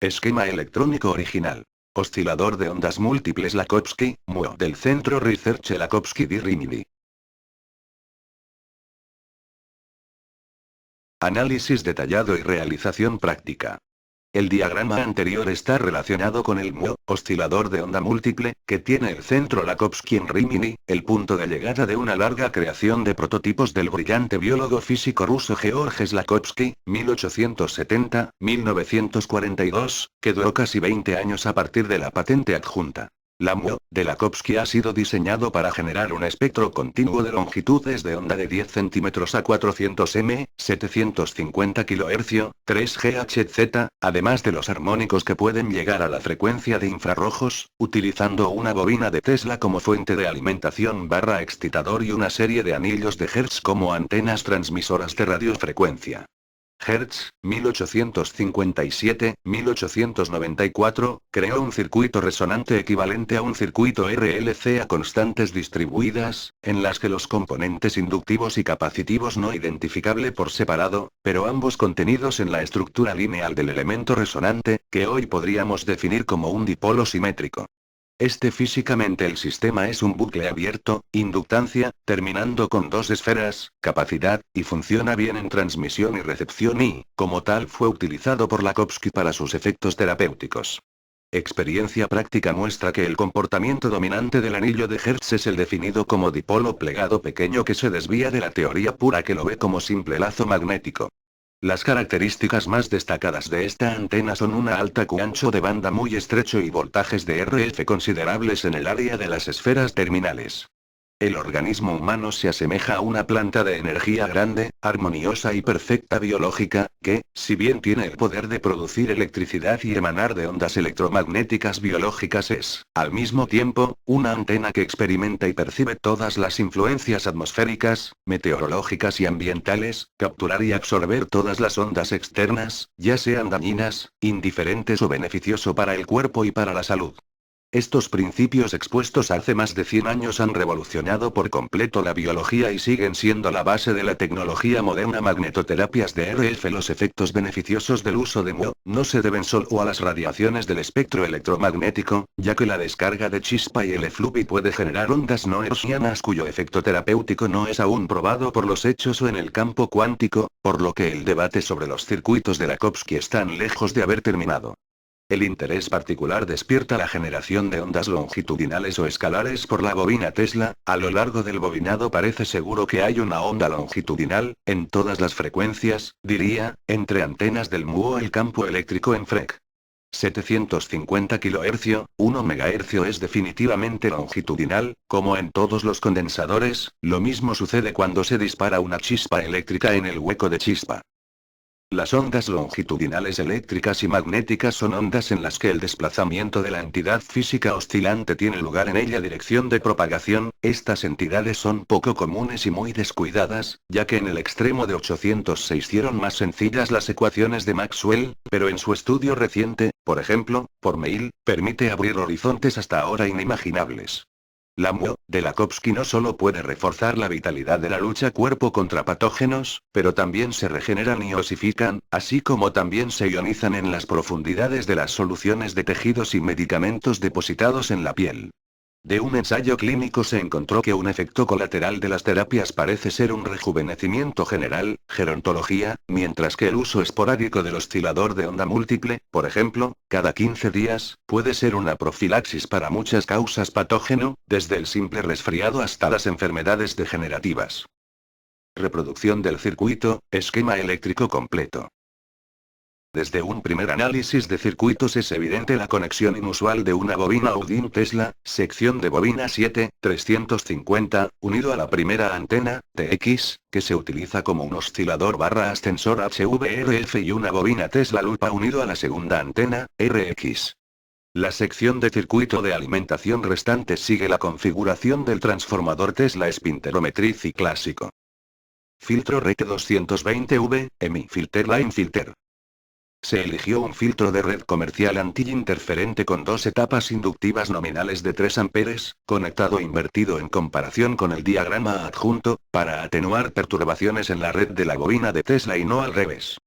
Esquema electrónico original. Oscilador de ondas múltiples Lakhovsky, MUO, del Centro Research Lakhovsky di Rimini. Análisis detallado y realización práctica. El diagrama anterior está relacionado con el MUO, oscilador de onda múltiple, que tiene el centro Lakhovsky en Rimini, el punto de llegada de una larga creación de prototipos del brillante biólogo físico ruso Georges Lakhovsky, 1870-1942, que duró casi 20 años a partir de la patente adjunta. La MUO de Lakhovsky ha sido diseñado para generar un espectro continuo de longitudes de onda de 10 centímetros a 400 m, 750 kHz, 3 GHz, además de los armónicos que pueden llegar a la frecuencia de infrarrojos, utilizando una bobina de Tesla como fuente de alimentación / excitador y una serie de anillos de Hertz como antenas transmisoras de radiofrecuencia. Hertz, 1857-1894, creó un circuito resonante equivalente a un circuito RLC a constantes distribuidas, en las que los componentes inductivos y capacitivos no identificable por separado, pero ambos contenidos en la estructura lineal del elemento resonante, que hoy podríamos definir como un dipolo simétrico. Físicamente el sistema es un bucle abierto, inductancia, terminando con dos esferas, capacidad, y funciona bien en transmisión y recepción y, como tal fue utilizado por Lakhovsky para sus efectos terapéuticos. Experiencia práctica muestra que el comportamiento dominante del anillo de Hertz es el definido como dipolo plegado pequeño que se desvía de la teoría pura que lo ve como simple lazo magnético. Las características más destacadas de esta antena son una alta Q ancho de banda muy estrecho y voltajes de RF considerables en el área de las esferas terminales. El organismo humano se asemeja a una planta de energía grande, armoniosa y perfecta biológica, que, si bien tiene el poder de producir electricidad y emanar de ondas electromagnéticas biológicas es, al mismo tiempo, una antena que experimenta y percibe todas las influencias atmosféricas, meteorológicas y ambientales, capturar y absorber todas las ondas externas, ya sean dañinas, indiferentes o beneficioso para el cuerpo y para la salud. Estos principios expuestos hace más de 100 años han revolucionado por completo la biología y siguen siendo la base de la tecnología moderna. Magnetoterapias de RF. Los efectos beneficiosos del uso de MUO no se deben solo a las radiaciones del espectro electromagnético, ya que la descarga de chispa y el efluvi puede generar ondas no hertzianas cuyo efecto terapéutico no es aún probado por los hechos o en el campo cuántico, por lo que el debate sobre los circuitos de Lakhovsky están lejos de haber terminado. El interés particular despierta la generación de ondas longitudinales o escalares por la bobina Tesla. A lo largo del bobinado parece seguro que hay una onda longitudinal, en todas las frecuencias, diría, entre antenas del MUO. El campo eléctrico en Frec. 750 kHz, 1 MHz es definitivamente longitudinal, como en todos los condensadores. Lo mismo sucede cuando se dispara una chispa eléctrica en el hueco de chispa. Las ondas longitudinales eléctricas y magnéticas son ondas en las que el desplazamiento de la entidad física oscilante tiene lugar en ella dirección de propagación. Estas entidades son poco comunes y muy descuidadas, ya que en el extremo de 800 se hicieron más sencillas las ecuaciones de Maxwell, pero en su estudio reciente, por ejemplo, por Meil, permite abrir horizontes hasta ahora inimaginables. La MUO de Lakhovsky no solo puede reforzar la vitalidad de la lucha cuerpo contra patógenos, pero también se regeneran y osifican, así como también se ionizan en las profundidades de las soluciones de tejidos y medicamentos depositados en la piel. De un ensayo clínico se encontró que un efecto colateral de las terapias parece ser un rejuvenecimiento general, gerontología, mientras que el uso esporádico del oscilador de onda múltiple, por ejemplo, cada 15 días, puede ser una profilaxis para muchas causas patógeno, desde el simple resfriado hasta las enfermedades degenerativas. Reproducción del circuito, esquema eléctrico completo. Desde un primer análisis de circuitos es evidente la conexión inusual de una bobina Audin Tesla, sección de bobina 7-350, unido a la primera antena, TX, que se utiliza como un oscilador / ascensor HVRF y una bobina Tesla Lupa unido a la segunda antena, RX. La sección de circuito de alimentación restante sigue la configuración del transformador Tesla espinterometriz y clásico. Filtro REC 220V, EMI Filter Line Filter. Se eligió un filtro de red comercial anti-interferente con dos etapas inductivas nominales de 3 amperes, conectado invertido en comparación con el diagrama adjunto, para atenuar perturbaciones en la red de la bobina de Tesla y no al revés.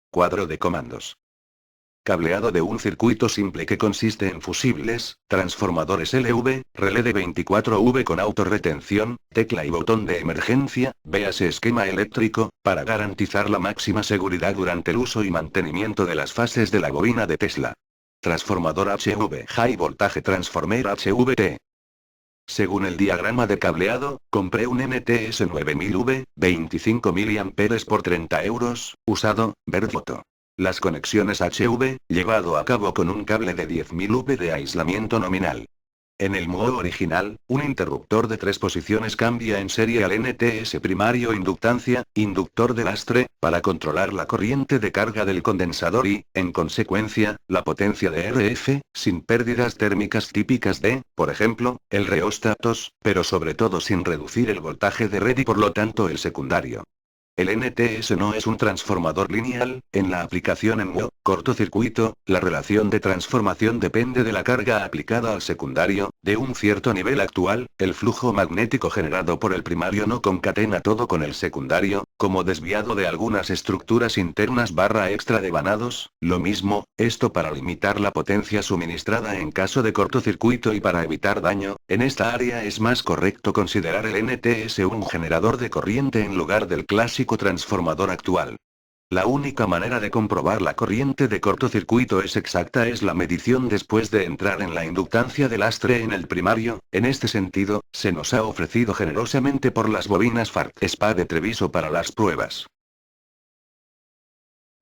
Cuadro de comandos. Cableado de un circuito simple que consiste en fusibles, transformadores LV, relé de 24V con autorretención, tecla y botón de emergencia, véase esquema eléctrico, para garantizar la máxima seguridad durante el uso y mantenimiento de las fases de la bobina de Tesla. Transformador HV High Voltage Transformer HVT. Según el diagrama de cableado, compré un NTS 9000V, 25 mA por 30 euros, usado, ver foto. Las conexiones HV, llevado a cabo con un cable de 10.000V de aislamiento nominal. En el modo original, un interruptor de 3 posiciones cambia en serie al NTS primario inductancia, inductor de lastre, para controlar la corriente de carga del condensador y, en consecuencia, la potencia de RF, sin pérdidas térmicas típicas de, por ejemplo, el reóstatos, pero sobre todo sin reducir el voltaje de red y por lo tanto el secundario. El NTS no es un transformador lineal, en la aplicación en cortocircuito, la relación de transformación depende de la carga aplicada al secundario, de un cierto nivel actual, el flujo magnético generado por el primario no concatena todo con el secundario, como desviado de algunas estructuras internas barra extra de vanados, lo mismo, esto para limitar la potencia suministrada en caso de cortocircuito y para evitar daño, en esta área es más correcto considerar el NTS un generador de corriente en lugar del clásico transformador actual. La única manera de comprobar la corriente de cortocircuito exacta es la medición después de entrar en la inductancia de lastre en el primario, en este sentido, se nos ha ofrecido generosamente por las bobinas FART-SPA de Treviso para las pruebas.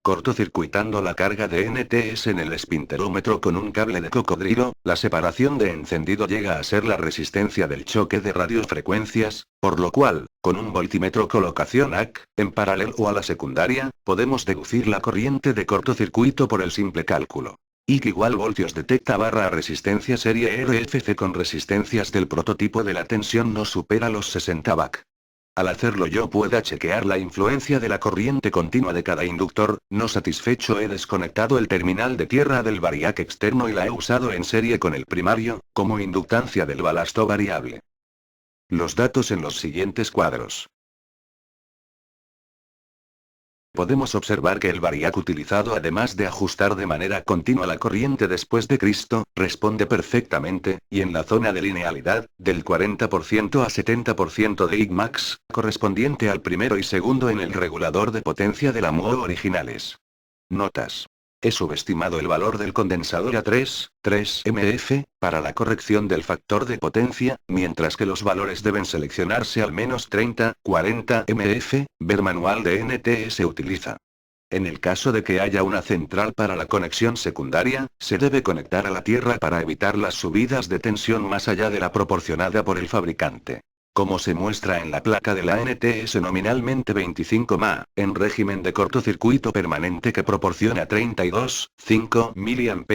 Cortocircuitando la carga de NTS en el espinterómetro con un cable de cocodrilo, la separación de encendido llega a ser la resistencia del choque de radiofrecuencias, por lo cual, con un voltímetro colocación AC, en paralelo a la secundaria, podemos deducir la corriente de cortocircuito por el simple cálculo. I igual voltios detecta barra resistencia serie RFC con resistencias del prototipo de la tensión no supera los 60 Bac. Al hacerlo yo pueda chequear la influencia de la corriente continua de cada inductor, no satisfecho he desconectado el terminal de tierra del variac externo y la he usado en serie con el primario, como inductancia del balasto variable. Los datos en los siguientes cuadros. Podemos observar que el variac utilizado además de ajustar de manera continua la corriente después de Cristo, responde perfectamente, y en la zona de linealidad, del 40% a 70% de Igmax, correspondiente al primero y segundo en el regulador de potencia de la MUO originales. Notas. He subestimado el valor del condensador a 3 mF, para la corrección del factor de potencia, mientras que los valores deben seleccionarse al menos 30-40 mF, ver manual de NTS utiliza. En el caso de que haya una central para la conexión secundaria, se debe conectar a la tierra para evitar las subidas de tensión más allá de la proporcionada por el fabricante. Como se muestra en la placa de la NTS nominalmente 25 mA, en régimen de cortocircuito permanente que proporciona 32,5 mA,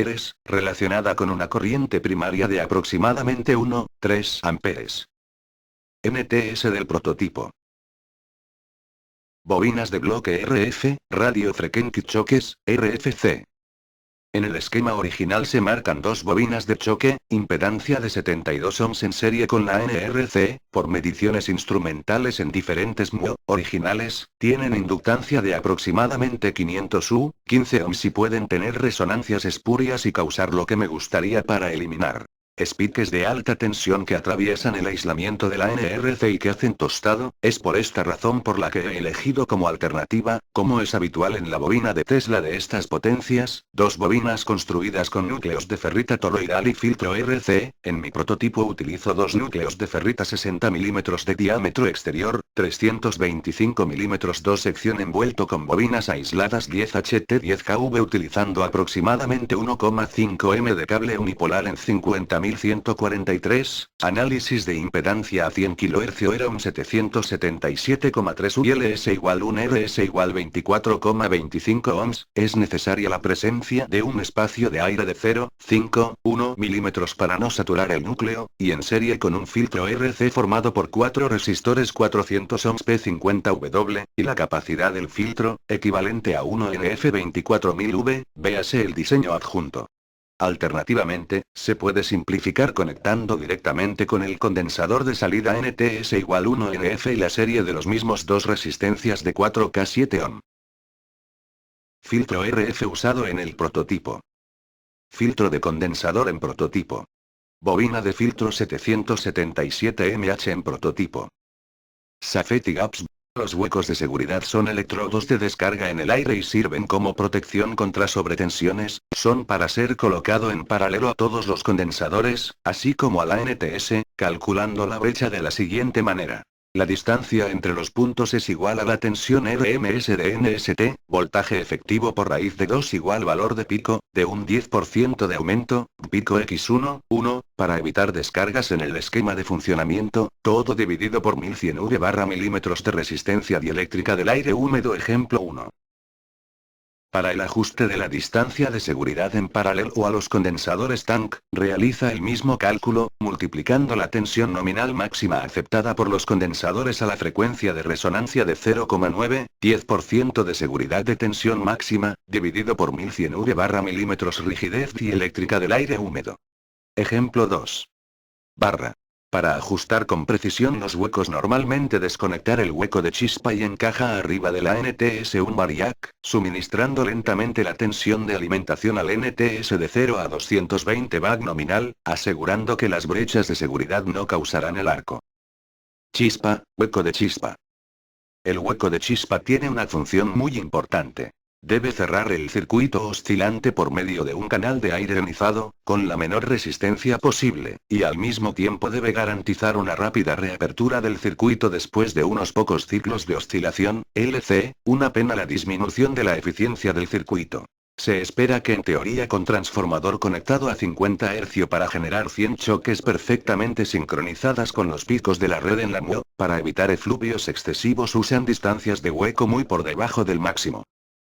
relacionada con una corriente primaria de aproximadamente 1,3 amperes. NTS del prototipo. Bobinas de bloque RF, Radio Frequency Choques, RFC. En el esquema original se marcan dos bobinas de choque, impedancia de 72 ohms en serie con la NRC, por mediciones instrumentales en diferentes MUO originales, tienen inductancia de aproximadamente 500 U, 15 ohms y pueden tener resonancias espurias y causar lo que me gustaría para eliminar. Piques de alta tensión que atraviesan el aislamiento de la NRC y que hacen tostado, es por esta razón por la que he elegido como alternativa, como es habitual en la bobina de Tesla de estas potencias, dos bobinas construidas con núcleos de ferrita toroidal y filtro RC, en mi prototipo utilizo dos núcleos de ferrita 60 mm de diámetro exterior, 325 mm dos sección envuelto con bobinas aisladas 10HT10KV utilizando aproximadamente 1,5 m de cable unipolar en 50.143, análisis de impedancia a 100 kHz era un 777,3 U y LS igual 1 RS igual 24,25 ohms, es necesaria la presencia de un espacio de aire de 0,51 mm para no saturar el núcleo, y en serie con un filtro RC formado por 4 resistores 400 ohms P50W, y la capacidad del filtro, equivalente a 1 NF24000V, véase el diseño adjunto. Alternativamente, se puede simplificar conectando directamente con el condensador de salida NTS igual 1 NF y la serie de los mismos dos resistencias de 4K 7 ohm. Filtro RF usado en el prototipo. Filtro de condensador en prototipo. Bobina de filtro 777 mH en prototipo. Safety gaps. Los huecos de seguridad son electrodos de descarga en el aire y sirven como protección contra sobretensiones, son para ser colocado en paralelo a todos los condensadores, así como a la NTS, calculando la brecha de la siguiente manera. La distancia entre los puntos es igual a la tensión RMS de NST, voltaje efectivo por raíz de 2 igual valor de pico, de un 10% de aumento, pico X1, 1, para evitar descargas en el esquema de funcionamiento, todo dividido por 1100 V/milímetros de resistencia dieléctrica del aire húmedo ejemplo 1. Para el ajuste de la distancia de seguridad en paralelo a los condensadores tank, realiza el mismo cálculo, multiplicando la tensión nominal máxima aceptada por los condensadores a la frecuencia de resonancia de 0,9, 10% de seguridad de tensión máxima, dividido por 1100 V/milímetros rigidez dieléctrica del aire húmedo. Ejemplo 2. Barra. Para ajustar con precisión los huecos normalmente desconectar el hueco de chispa y encaja arriba de la NTS un variac, suministrando lentamente la tensión de alimentación al NTS de 0 a 220 VAC nominal, asegurando que las brechas de seguridad no causarán el arco. Chispa, hueco de chispa. El hueco de chispa tiene una función muy importante. Debe cerrar el circuito oscilante por medio de un canal de aire ionizado, con la menor resistencia posible, y al mismo tiempo debe garantizar una rápida reapertura del circuito después de unos pocos ciclos de oscilación, LC, una pena la disminución de la eficiencia del circuito. Se espera que en teoría con transformador conectado a 50 Hz para generar 100 choques perfectamente sincronizadas con los picos de la red en la MUO, para evitar efluvios excesivos usan distancias de hueco muy por debajo del máximo.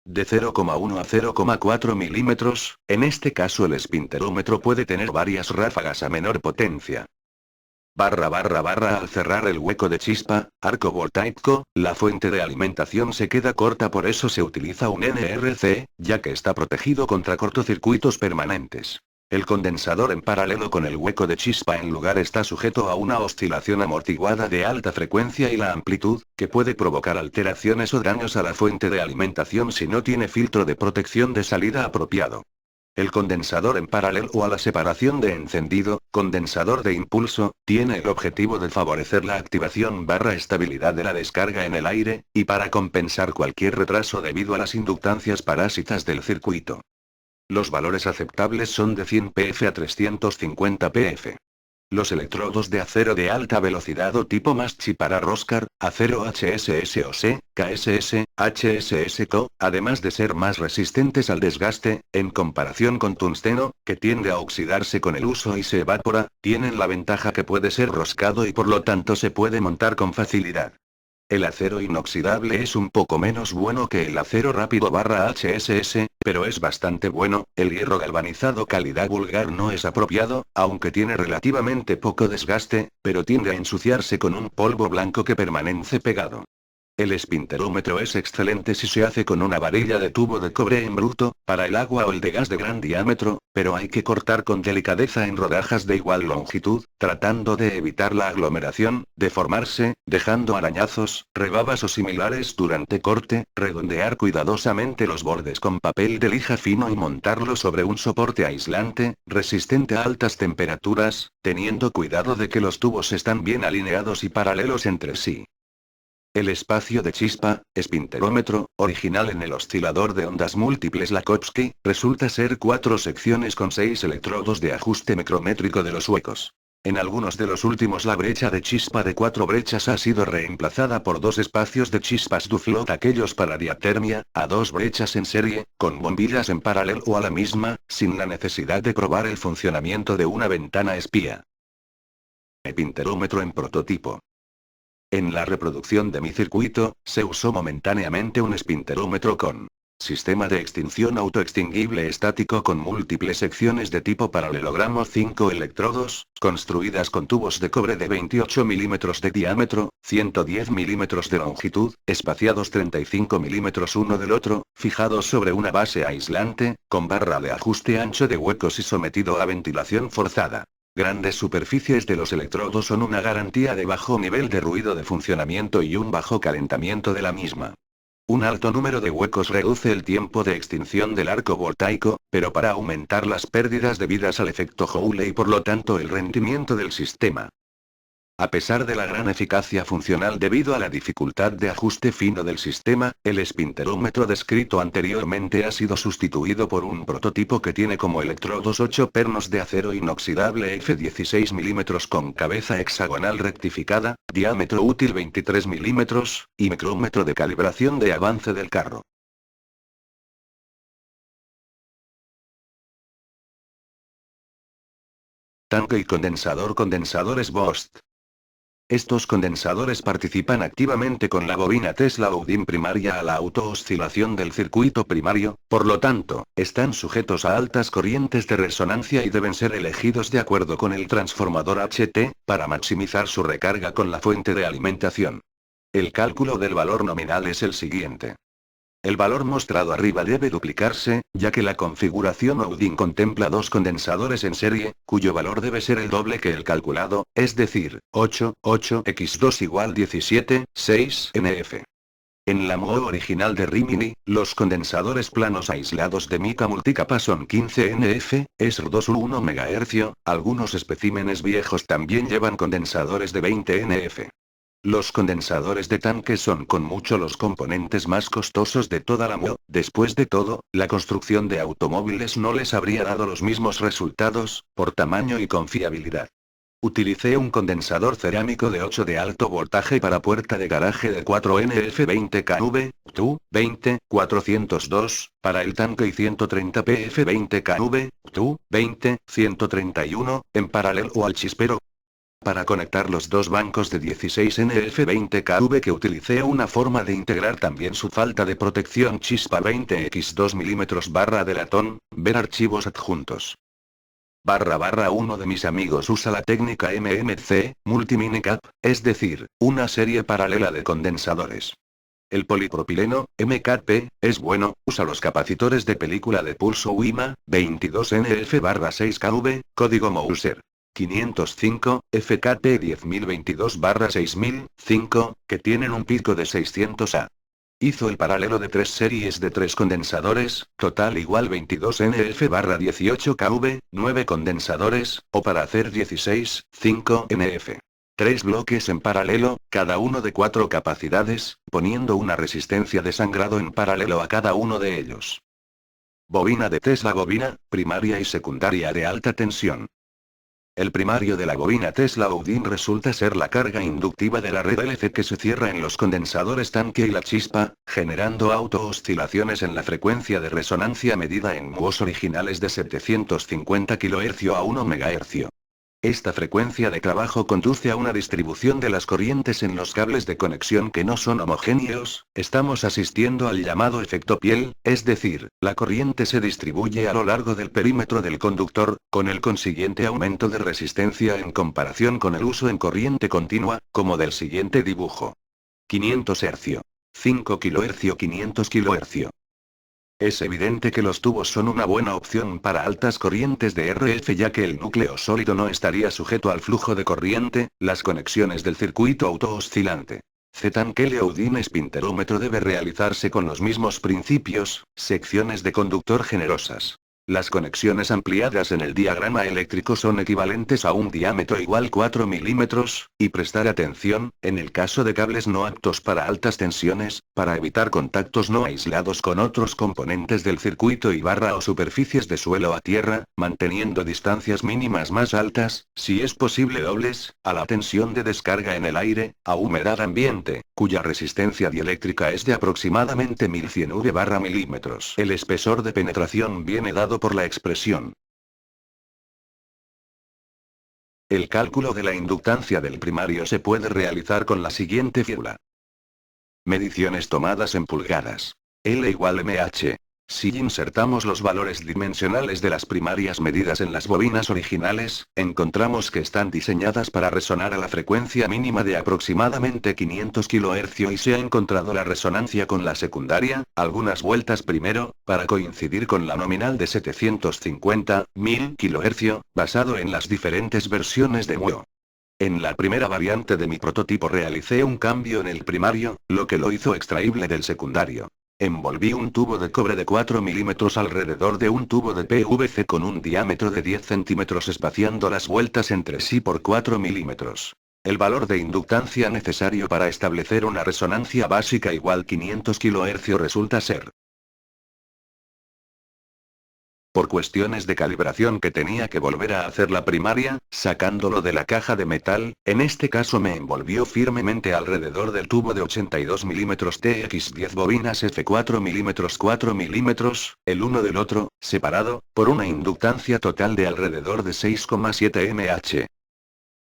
De 0,1 a 0,4 milímetros, en este caso el espinterómetro puede tener varias ráfagas a menor potencia. Al cerrar el hueco de chispa, arco voltaico, la fuente de alimentación se queda corta, por eso se utiliza un NRC, ya que está protegido contra cortocircuitos permanentes. El condensador en paralelo con el hueco de chispa en lugar está sujeto a una oscilación amortiguada de alta frecuencia y la amplitud, que puede provocar alteraciones o daños a la fuente de alimentación si no tiene filtro de protección de salida apropiado. El condensador en paralelo a la separación de encendido, condensador de impulso, tiene el objetivo de favorecer la activación / estabilidad de la descarga en el aire, y para compensar cualquier retraso debido a las inductancias parásitas del circuito. Los valores aceptables son de 100 pf a 350 pf. Los electrodos de acero de alta velocidad o tipo Maschi para Roscar, acero HSS-OC, KSS, HSS-Co, además de ser más resistentes al desgaste, en comparación con tungsteno, que tiende a oxidarse con el uso y se evapora, tienen la ventaja que puede ser roscado y por lo tanto se puede montar con facilidad. El acero inoxidable es un poco menos bueno que el acero rápido /HSS, pero es bastante bueno. El hierro galvanizado calidad vulgar no es apropiado, aunque tiene relativamente poco desgaste, pero tiende a ensuciarse con un polvo blanco que permanece pegado. El espinterómetro es excelente si se hace con una varilla de tubo de cobre en bruto, para el agua o el de gas de gran diámetro, pero hay que cortar con delicadeza en rodajas de igual longitud, tratando de evitar la aglomeración, deformarse, dejando arañazos, rebabas o similares durante corte, redondear cuidadosamente los bordes con papel de lija fino y montarlo sobre un soporte aislante, resistente a altas temperaturas, teniendo cuidado de que los tubos están bien alineados y paralelos entre sí. El espacio de chispa, espinterómetro, original en el oscilador de ondas múltiples Lakhovsky, resulta ser 4 secciones con 6 electrodos de ajuste micrométrico de los huecos. En algunos de los últimos la brecha de chispa de 4 brechas ha sido reemplazada por 2 espacios de chispas Duflot, aquellos para diatermia, a 2 brechas en serie, con bombillas en paralelo a la misma, sin la necesidad de probar el funcionamiento de una ventana espía. Espinterómetro en prototipo. En la reproducción de mi circuito, se usó momentáneamente un espinterómetro con sistema de extinción autoextinguible estático con múltiples secciones de tipo paralelogramo 5 electrodos, construidas con tubos de cobre de 28 milímetros de diámetro, 110 milímetros de longitud, espaciados 35 milímetros uno del otro, fijados sobre una base aislante, con barra de ajuste ancho de huecos y sometido a ventilación forzada. Grandes superficies de los electrodos son una garantía de bajo nivel de ruido de funcionamiento y un bajo calentamiento de la misma. Un alto número de huecos reduce el tiempo de extinción del arco voltaico, pero para aumentar las pérdidas debidas al efecto Joule y por lo tanto el rendimiento del sistema. A pesar de la gran eficacia funcional debido a la dificultad de ajuste fino del sistema, el espinterómetro descrito anteriormente ha sido sustituido por un prototipo que tiene como electrodos 8 pernos de acero inoxidable F16 mm con cabeza hexagonal rectificada, diámetro útil 23 mm, y micrómetro de calibración de avance del carro. Tanque y condensadores Bost. Estos condensadores participan activamente con la bobina Tesla Odin primaria a la autooscilación del circuito primario, por lo tanto, están sujetos a altas corrientes de resonancia y deben ser elegidos de acuerdo con el transformador HT, para maximizar su recarga con la fuente de alimentación. El cálculo del valor nominal es el siguiente. El valor mostrado arriba debe duplicarse, ya que la configuración Odin contempla dos condensadores en serie, cuyo valor debe ser el doble que el calculado, es decir, 8x2 igual 17, 6 NF. En la MOO original de Rimini, los condensadores planos aislados de mica multicapa son 15 NF, ESR2 1 MHz, algunos especímenes viejos también llevan condensadores de 20 NF. Los condensadores de tanque son con mucho los componentes más costosos de toda la MOO. Después de todo, la construcción de automóviles no les habría dado los mismos resultados, por tamaño y confiabilidad. Utilicé un condensador cerámico de 8 de alto voltaje para puerta de garaje de 4 NF20 kV, TU, 20, 402, para el tanque y 130 PF20 kV, TU, 20, 131, en paralelo al chispero. Para conectar los dos bancos de 16 NF20 kV que utilicé una forma de integrar también su falta de protección chispa 20x2 mm de latón, ver archivos adjuntos. Uno de mis amigos usa la técnica MMC, Multiminicap, es decir, una serie paralela de condensadores. El polipropileno, MKP, es bueno, usa los capacitores de película de pulso WIMA, 22 NF/6 kV, código Mouser. 505, FKT 10022/6005, que tienen un pico de 600 A. Hizo el paralelo de 3 series de 3 condensadores, total igual 22 NF/18 kV, 9 condensadores, o para hacer 16, 5 NF. 3 bloques en paralelo, cada uno de 4 capacidades, poniendo una resistencia de sangrado en paralelo a cada uno de ellos. Bobina de Tesla. Bobina, primaria y secundaria de alta tensión. El primario de la bobina Tesla Odin resulta ser la carga inductiva de la red LC que se cierra en los condensadores tanque y la chispa, generando autooscilaciones en la frecuencia de resonancia medida en MOS originales de 750 kHz a 1 MHz. Esta frecuencia de trabajo conduce a una distribución de las corrientes en los cables de conexión que no son homogéneos. Estamos asistiendo al llamado efecto piel, es decir, la corriente se distribuye a lo largo del perímetro del conductor, con el consiguiente aumento de resistencia en comparación con el uso en corriente continua, como del siguiente dibujo. 500 Hz. 5 kHz 500 kHz. Es evidente que los tubos son una buena opción para altas corrientes de RF ya que el núcleo sólido no estaría sujeto al flujo de corriente, las conexiones del circuito autooscilante. Z-Tanque Odin espinterómetro debe realizarse con los mismos principios, secciones de conductor generosas. Las conexiones ampliadas en el diagrama eléctrico son equivalentes a un diámetro igual 4 milímetros, y prestar atención, en el caso de cables no aptos para altas tensiones, para evitar contactos no aislados con otros componentes del circuito y o superficies de suelo a tierra, manteniendo distancias mínimas más altas, si es posible dobles, a la tensión de descarga en el aire, a humedad ambiente, cuya resistencia dieléctrica es de aproximadamente 1100 V/milímetros. El espesor de penetración viene dado por la expresión. El cálculo de la inductancia del primario se puede realizar con la siguiente fórmula. Mediciones tomadas en pulgadas. L igual mH. Si insertamos los valores dimensionales de las primarias medidas en las bobinas originales, encontramos que están diseñadas para resonar a la frecuencia mínima de aproximadamente 500 kHz y se ha encontrado la resonancia con la secundaria, algunas vueltas primero, para coincidir con la nominal de 750, 1000 kHz, basado en las diferentes versiones de MUO. En la primera variante de mi prototipo realicé un cambio en el primario, lo que lo hizo extraíble del secundario. Envolví un tubo de cobre de 4 milímetros alrededor de un tubo de PVC con un diámetro de 10 centímetros espaciando las vueltas entre sí por 4 milímetros. El valor de inductancia necesario para establecer una resonancia básica igual 500 kHz resulta ser. Por cuestiones de calibración que tenía que volver a hacer la primaria, sacándolo de la caja de metal, en este caso me envolvió firmemente alrededor del tubo de 82 mm TX10 bobinas F4 mm 4 mm, el uno del otro, separado, por una inductancia total de alrededor de 6,7 mH.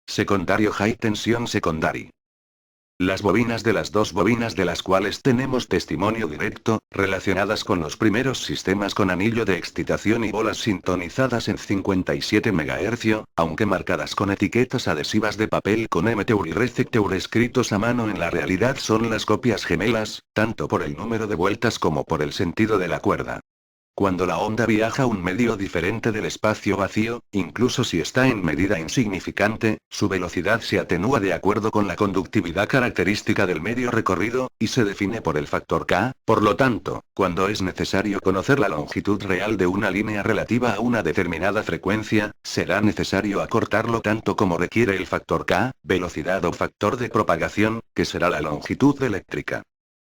Secundario High Tension Secondary. Las bobinas de las dos bobinas de las cuales tenemos testimonio directo, relacionadas con los primeros sistemas con anillo de excitación y bolas sintonizadas en 57 MHz, aunque marcadas con etiquetas adhesivas de papel con MTEUR y RECTEUR escritos a mano, en la realidad son las copias gemelas, tanto por el número de vueltas como por el sentido de la cuerda. Cuando la onda viaja a un medio diferente del espacio vacío, incluso si está en medida insignificante, su velocidad se atenúa de acuerdo con la conductividad característica del medio recorrido, y se define por el factor K. Por lo tanto, cuando es necesario conocer la longitud real de una línea relativa a una determinada frecuencia, será necesario acortarlo tanto como requiere el factor K, velocidad o factor de propagación, que será la longitud eléctrica.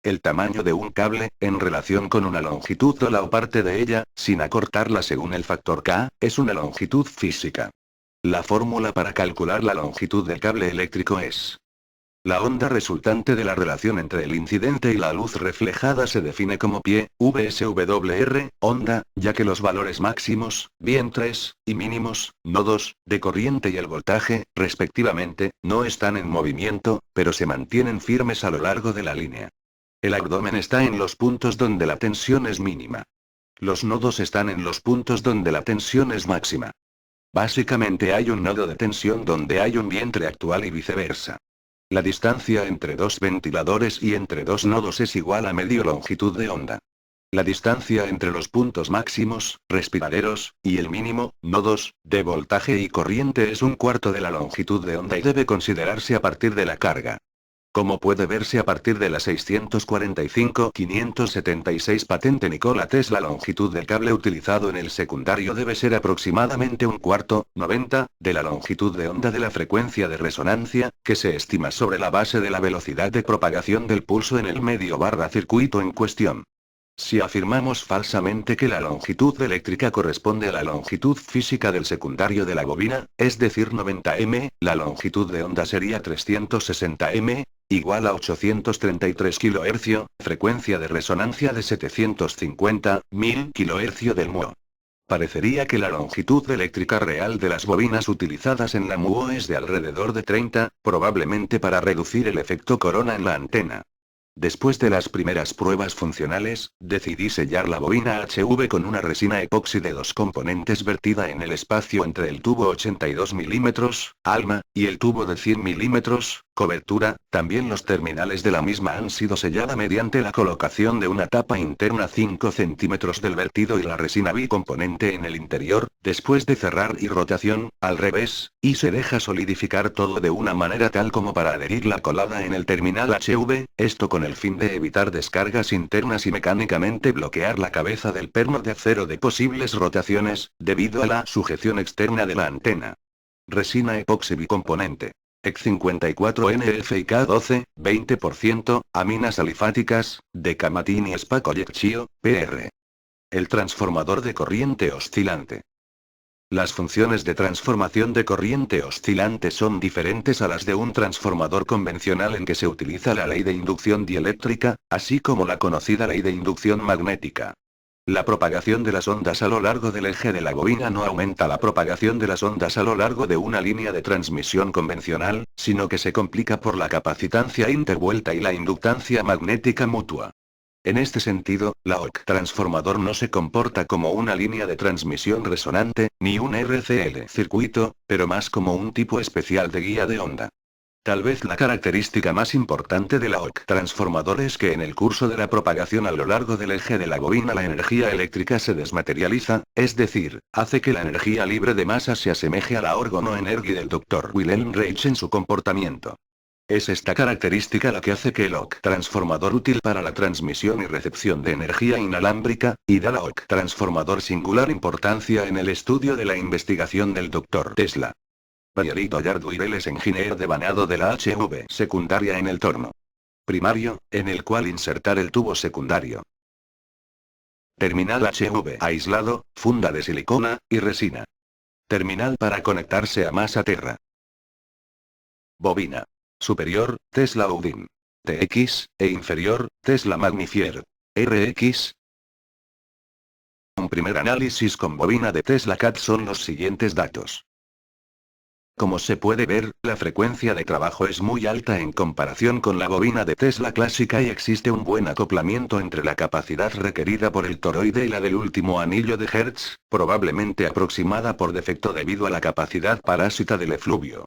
El tamaño de un cable, en relación con una longitud sola o parte de ella, sin acortarla según el factor K, es una longitud física. La fórmula para calcular la longitud del cable eléctrico es: la onda resultante de la relación entre el incidente y la luz reflejada se define como π, VSWR, onda, ya que los valores máximos, bien 3, y mínimos, nodos, de corriente y el voltaje, respectivamente, no están en movimiento, pero se mantienen firmes a lo largo de la línea. El abdomen está en los puntos donde la tensión es mínima. Los nodos están en los puntos donde la tensión es máxima. Básicamente hay un nodo de tensión donde hay un vientre actual y viceversa. La distancia entre dos ventiladores y entre dos nodos es igual a medio longitud de onda. La distancia entre los puntos máximos, respiraderos, y el mínimo, nodos, de voltaje y corriente es un cuarto de la longitud de onda y debe considerarse a partir de la carga. Como puede verse a partir de la 645-576 patente Nikola Tesla, la longitud del cable utilizado en el secundario debe ser aproximadamente un cuarto, 90, de la longitud de onda de la frecuencia de resonancia, que se estima sobre la base de la velocidad de propagación del pulso en el medio barra circuito en cuestión. Si afirmamos falsamente que la longitud eléctrica corresponde a la longitud física del secundario de la bobina, es decir 90 m, la longitud de onda sería 360 m, igual a 833 kHz, frecuencia de resonancia de 750.000 kHz del MUO. Parecería que la longitud eléctrica real de las bobinas utilizadas en la MUO es de alrededor de 30, probablemente para reducir el efecto corona en la antena. Después de las primeras pruebas funcionales, decidí sellar la bobina HV con una resina epoxi de 2 componentes vertida en el espacio entre el tubo 82 mm, alma, y el tubo de 100 mm, cobertura. También los terminales de la misma han sido selladas mediante la colocación de una tapa interna 5 centímetros del vertido y la resina bicomponente en el interior, después de cerrar y rotación, al revés, y se deja solidificar todo de una manera tal como para adherir la colada en el terminal HV, esto con el fin de evitar descargas internas y mecánicamente bloquear la cabeza del perno de acero de posibles rotaciones, debido a la sujeción externa de la antena. Resina epoxi bicomponente. EC 54 NF K12, 20%, aminas alifáticas, Decamatin y Spacoyecchio, PR. El transformador de corriente oscilante. Las funciones de transformación de corriente oscilante son diferentes a las de un transformador convencional, en que se utiliza la ley de inducción dieléctrica, así como la conocida ley de inducción magnética. La propagación de las ondas a lo largo del eje de la bobina no aumenta la propagación de las ondas a lo largo de una línea de transmisión convencional, sino que se complica por la capacitancia intervuelta y la inductancia magnética mutua. En este sentido, la OC transformador no se comporta como una línea de transmisión resonante, ni un RCL circuito, pero más como un tipo especial de guía de onda. Tal vez la característica más importante de la OC transformador es que en el curso de la propagación a lo largo del eje de la bobina la energía eléctrica se desmaterializa, es decir, hace que la energía libre de masa se asemeje a la orgonoenergia del Dr. Wilhelm Reich en su comportamiento. Es esta característica la que hace que el OC transformador útil para la transmisión y recepción de energía inalámbrica, y da la OC transformador singular importancia en el estudio de la investigación del Dr. Tesla. Margarito Yardwirel es ingeniero de vanado de la HV secundaria en el torno primario, en el cual insertar el tubo secundario. Terminal HV aislado, funda de silicona y resina. Terminal para conectarse a masa terra. Bobina superior, Tesla Udin. TX, e inferior, Tesla Magnifier. RX. Un primer análisis con bobina de Tesla CAT son los siguientes datos. Como se puede ver, la frecuencia de trabajo es muy alta en comparación con la bobina de Tesla clásica y existe un buen acoplamiento entre la capacidad requerida por el toroide y la del último anillo de Hertz, probablemente aproximada por defecto debido a la capacidad parásita del efluvio.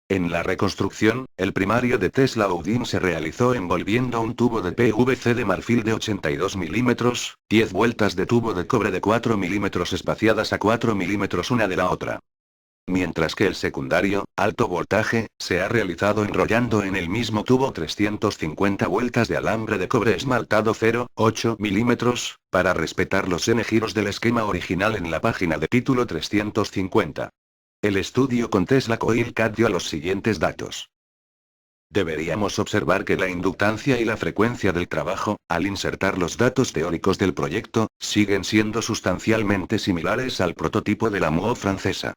En la reconstrucción, el primario de Tesla Udin se realizó envolviendo un tubo de PVC de marfil de 82 milímetros, 10 vueltas de tubo de cobre de 4 milímetros espaciadas a 4 milímetros una de la otra. Mientras que el secundario, alto voltaje, se ha realizado enrollando en el mismo tubo 350 vueltas de alambre de cobre esmaltado 0,8 milímetros, para respetar los N giros del esquema original en la página de título 350. El estudio con Tesla Coil CAT dio los siguientes datos. Deberíamos observar que la inductancia y la frecuencia del trabajo, al insertar los datos teóricos del proyecto, siguen siendo sustancialmente similares al prototipo de la MUO francesa.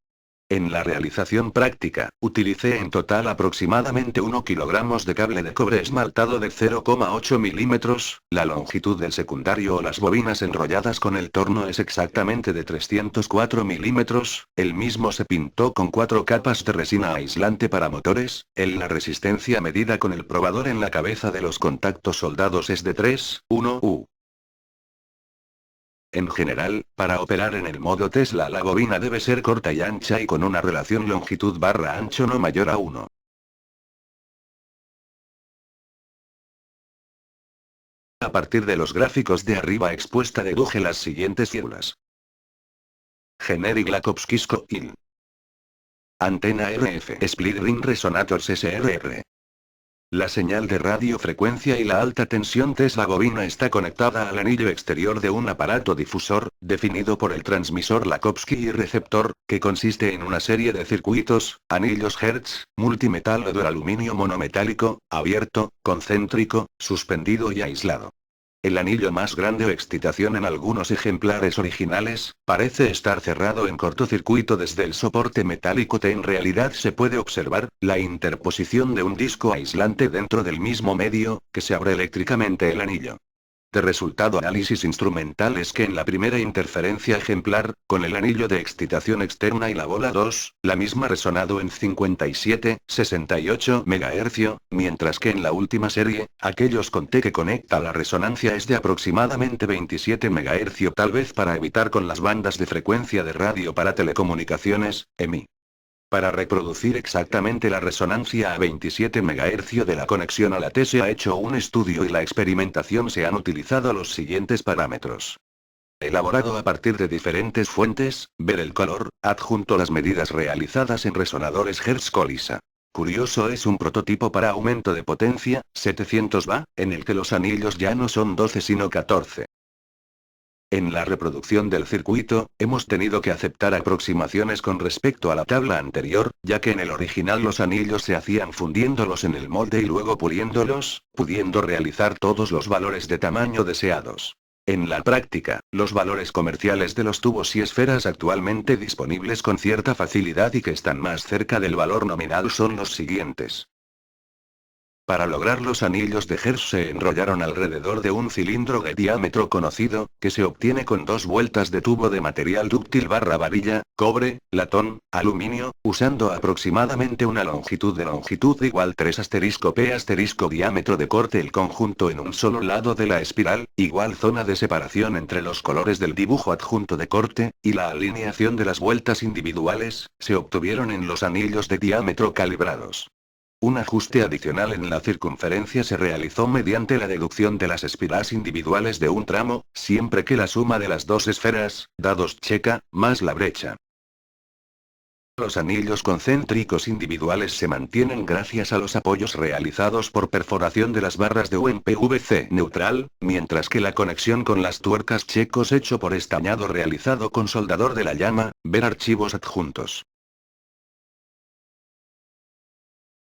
En la realización práctica, utilicé en total aproximadamente 1 kg de cable de cobre esmaltado de 0,8 milímetros, la longitud del secundario o las bobinas enrolladas con el torno es exactamente de 304 milímetros, el mismo se pintó con 4 capas de resina aislante para motores, la resistencia medida con el probador en la cabeza de los contactos soldados es de 3,1 U. En general, para operar en el modo Tesla la bobina debe ser corta y ancha y con una relación longitud/ancho no mayor a 1. A partir de los gráficos de arriba expuesta deduje las siguientes figuras. Generic Lakowski's Coil. Antena RF Split Ring Resonators SRR. La señal de radiofrecuencia y la alta tensión Tesla bobina está conectada al anillo exterior de un aparato difusor, definido por el transmisor Lakowski y receptor, que consiste en una serie de circuitos, anillos Hertz, multimetal o duraluminio monometálico, abierto, concéntrico, suspendido y aislado. El anillo más grande o excitación en algunos ejemplares originales, parece estar cerrado en cortocircuito desde el soporte metálico En realidad se puede observar, la interposición de un disco aislante dentro del mismo medio, que se abre eléctricamente el anillo. De resultado análisis instrumental es que en la primera interferencia ejemplar, con el anillo de excitación externa y la bola 2, la misma resonado en 57,68 MHz, mientras que en la última serie, aquellos con T que conecta la resonancia es de aproximadamente 27 MHz tal vez para evitar con las bandas de frecuencia de radio para telecomunicaciones, EMI. Para reproducir exactamente la resonancia a 27 MHz de la conexión a la T se ha hecho un estudio y la experimentación se han utilizado los siguientes parámetros. Elaborado a partir de diferentes fuentes, ver el color, adjunto las medidas realizadas en resonadores Hertz-Colisa. Curioso es un prototipo para aumento de potencia, 700 Va, en el que los anillos ya no son 12 sino 14. En la reproducción del circuito, hemos tenido que aceptar aproximaciones con respecto a la tabla anterior, ya que en el original los anillos se hacían fundiéndolos en el molde y luego puliéndolos, pudiendo realizar todos los valores de tamaño deseados. En la práctica, los valores comerciales de los tubos y esferas actualmente disponibles con cierta facilidad y que están más cerca del valor nominal son los siguientes. Para lograr los anillos de Hertz se enrollaron alrededor de un cilindro de diámetro conocido, que se obtiene con 2 vueltas de tubo de material dúctil/varilla, cobre, latón, aluminio, usando aproximadamente una longitud igual 3*P* diámetro de corte el conjunto en un solo lado de la espiral, igual zona de separación entre los colores del dibujo adjunto de corte, y la alineación de las vueltas individuales, se obtuvieron en los anillos de diámetro calibrados. Un ajuste adicional en la circunferencia se realizó mediante la deducción de las espiras individuales de un tramo, siempre que la suma de las dos esferas, dados checa, más la brecha. Los anillos concéntricos individuales se mantienen gracias a los apoyos realizados por perforación de las barras de UMPVC neutral, mientras que la conexión con las tuercas checos hecho por estañado realizado con soldador de la llama, ver archivos adjuntos.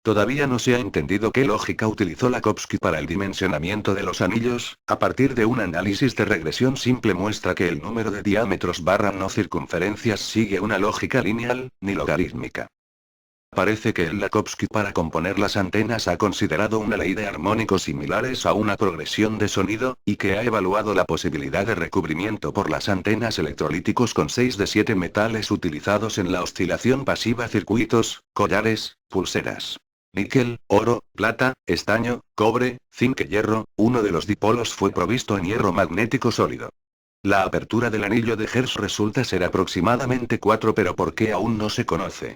Todavía no se ha entendido qué lógica utilizó Lakowski para el dimensionamiento de los anillos, a partir de un análisis de regresión simple muestra que el número de diámetros barra no circunferencias sigue una lógica lineal, ni logarítmica. Parece que el Lakowski para componer las antenas ha considerado una ley de armónicos similares a una progresión de sonido, y que ha evaluado la posibilidad de recubrimiento por las antenas electrolíticos con 6 de 7 metales utilizados en la oscilación pasiva circuitos, collares, pulseras. Níquel, oro, plata, estaño, cobre, zinc y hierro, uno de los dipolos fue provisto en hierro magnético sólido. La apertura del anillo de Hertz resulta ser aproximadamente 4, pero ¿por qué aún no se conoce?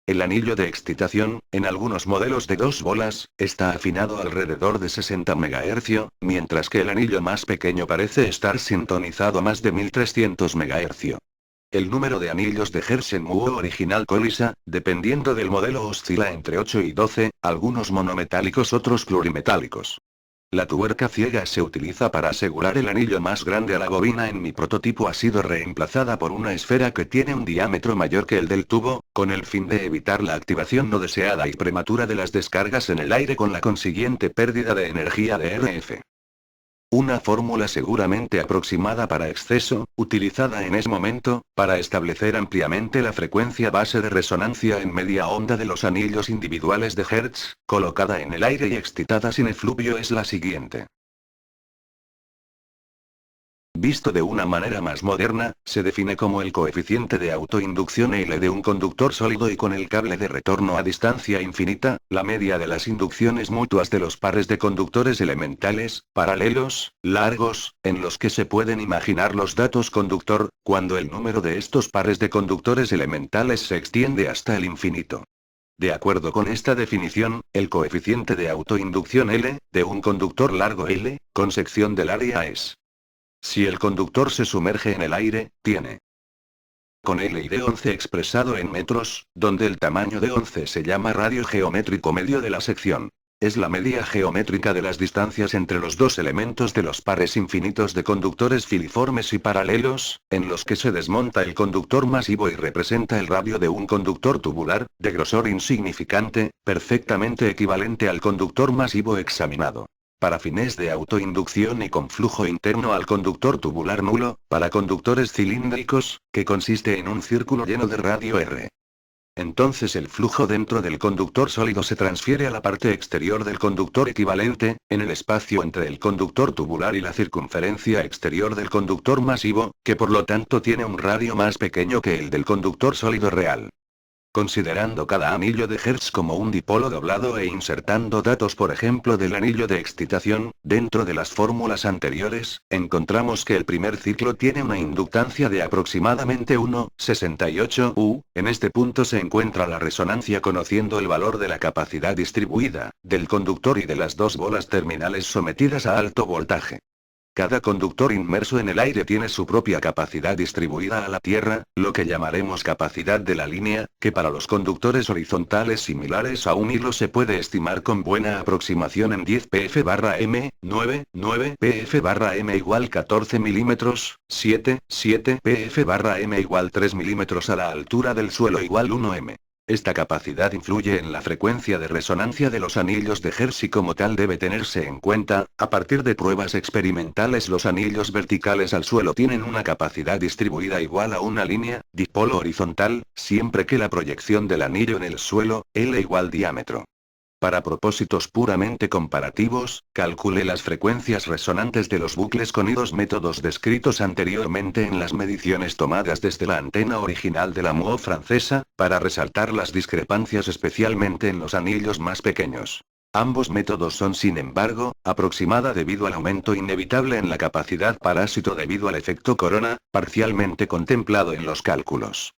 El anillo de excitación, en algunos modelos de 2 bolas, está afinado alrededor de 60 MHz, mientras que el anillo más pequeño parece estar sintonizado a más de 1300 MHz. El número de anillos de Hertz en mu original colisa, dependiendo del modelo oscila entre 8 y 12, algunos monometálicos otros plurimetálicos. La tuerca ciega se utiliza para asegurar el anillo más grande a la bobina. En mi prototipo ha sido reemplazada por una esfera que tiene un diámetro mayor que el del tubo, con el fin de evitar la activación no deseada y prematura de las descargas en el aire con la consiguiente pérdida de energía de RF. Una fórmula seguramente aproximada para exceso, utilizada en ese momento, para establecer ampliamente la frecuencia base de resonancia en media onda de los anillos individuales de Hertz, colocada en el aire y excitada sin efluvio es la siguiente. Visto de una manera más moderna, se define como el coeficiente de autoinducción L de un conductor sólido y con el cable de retorno a distancia infinita, la media de las inducciones mutuas de los pares de conductores elementales, paralelos, largos, en los que se pueden imaginar los datos conductor, cuando el número de estos pares de conductores elementales se extiende hasta el infinito. De acuerdo con esta definición, el coeficiente de autoinducción L, de un conductor largo L, con sección del área es. Si el conductor se sumerge en el aire, tiene con L y de 11 expresado en metros, donde el tamaño de 11 se llama radio geométrico medio de la sección. Es la media geométrica de las distancias entre los dos elementos de los pares infinitos de conductores filiformes y paralelos, en los que se desmonta el conductor masivo y representa el radio de un conductor tubular, de grosor insignificante, perfectamente equivalente al conductor masivo examinado. Para fines de autoinducción y con flujo interno al conductor tubular nulo, para conductores cilíndricos, que consiste en un círculo lleno de radio R. Entonces el flujo dentro del conductor sólido se transfiere a la parte exterior del conductor equivalente, en el espacio entre el conductor tubular y la circunferencia exterior del conductor masivo, que por lo tanto tiene un radio más pequeño que el del conductor sólido real. Considerando cada anillo de Hertz como un dipolo doblado e insertando datos por ejemplo del anillo de excitación, dentro de las fórmulas anteriores, encontramos que el primer ciclo tiene una inductancia de aproximadamente 1,68 U, en este punto se encuentra la resonancia conociendo el valor de la capacidad distribuida, del conductor y de las dos bolas terminales sometidas a alto voltaje. Cada conductor inmerso en el aire tiene su propia capacidad distribuida a la Tierra, lo que llamaremos capacidad de la línea, que para los conductores horizontales similares a un hilo se puede estimar con buena aproximación en 10 pf/m, 9 pf/m igual 14 milímetros, 7 pf/m igual 3 milímetros a la altura del suelo igual 1 m. Esta capacidad influye en la frecuencia de resonancia de los anillos de Hertz y como tal debe tenerse en cuenta. A partir de pruebas experimentales los anillos verticales al suelo tienen una capacidad distribuida igual a una línea, dipolo horizontal, siempre que la proyección del anillo en el suelo, L igual diámetro. Para propósitos puramente comparativos, calcule las frecuencias resonantes de los bucles con dos métodos descritos anteriormente en las mediciones tomadas desde la antena original de la MUO francesa, para resaltar las discrepancias especialmente en los anillos más pequeños. Ambos métodos son sin embargo, aproximada debido al aumento inevitable en la capacidad parásito debido al efecto corona, parcialmente contemplado en los cálculos.